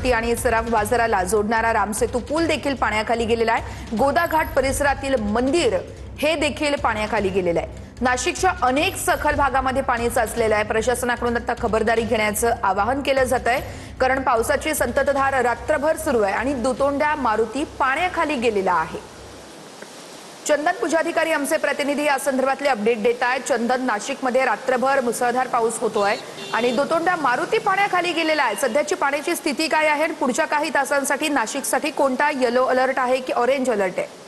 आणि सराफ बाजाराला जोडणारा रामसेतू पूल देखील पाण्याखाली गेलेला आहे। गोदा घाट परिसरातील मंदिर हे देखील पाण्याखाली गेलेलं आहे। नाशिकच्या अनेक सखल भागामध्ये पाणी साचलेलं आहे। प्रशासनाकडून आता खबरदारी घेण्याचं आवाहन केलं जात आहे, कारण पावसाची संततधार रात्रभर सुरू आहे आणि दुतोंड्या मारुती पाण्याखाली गेलेला आहे। चंदन पूजाधिकारी आमचे प्रतिनिधी या संदर्भातले अपडेट देत आहेत। चंदन, नाशिकमध्ये रात्रभर मुसळधार पाऊस होतोय आणि दुतोंड्या मारुती पाण्याखाली गेलेला आहे। सध्याची पाण्याची स्थिती काय आहे? पुढच्या काही तासांसाठी नाशिकसाठी कोणता येलो अलर्ट आहे की ऑरेंज अलर्ट आहे?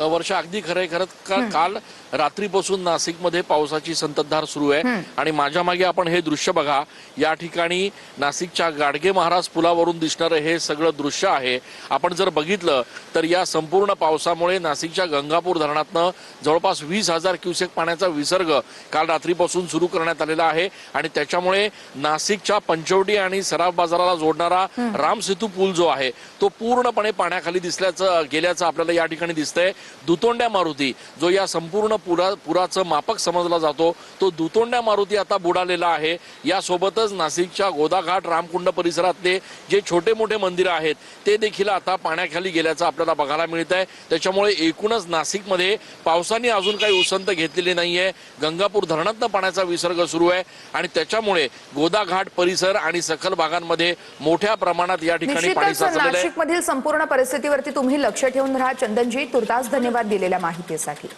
वर्षा, अगदी खरंय। काल रात्रीपासून नाशिकमध्ये पावसाची संततधार सुरू आहे आणि माझ्या मागे आपण हे दृश्य बघा। या ठिकाणी नाशिकच्या गाडगे महाराज पुलावरून दिसणारं हे सगळं दृश्य आहे। आपण जर बघितलं तर या संपूर्ण पावसामुळे नाशिकच्या गंगापूर धरणातनं जवळपास 20,000 क्युसेक पाण्याचा विसर्ग काल रात्रीपासून सुरू करण्यात आलेला आहे आणि त्याच्यामुळे नाशिकच्या पंचवटी आणि सराफ बाजाराला जोडणारा रामसेतू पूल जो आहे तो पूर्णपणे पाण्याखाली गेल्याचं आपल्याला या ठिकाणी दिसतंय। दुतोंड्या मारुती जो या संपूर्ण पुराचं मापक समजला जातो, तो दुतोंड्या मारुती आता बुडालेला आहे। यासोबतच नाशिकच्या गोदा घाट रामकुंड परिसरातले जे छोटे मोठे मंदिर आहेत ते देखील आता पाण्याखाली गेल्याचं आपल्याला बघायला मिळत आहे। त्याच्यामुळे एकूणच नाशिकमध्ये पावसाने अजून काही उसंत घेतलेली नाहीये। गंगापूर धरणातनं पाण्याचा विसर्ग सुरू आहे आणि त्याच्यामुळे गोदा घाट परिसर आणि सखल भागांमध्ये मोठ्या प्रमाणात या ठिकाणी पाणी साचलेलं आहे। नाशिकमधील संपूर्ण परिस्थितीवरती तुम्ही लक्ष ठेवून राहा। चंदनजी, तुर्तास धन्यवाद दिलेल्या माहितीसाठी।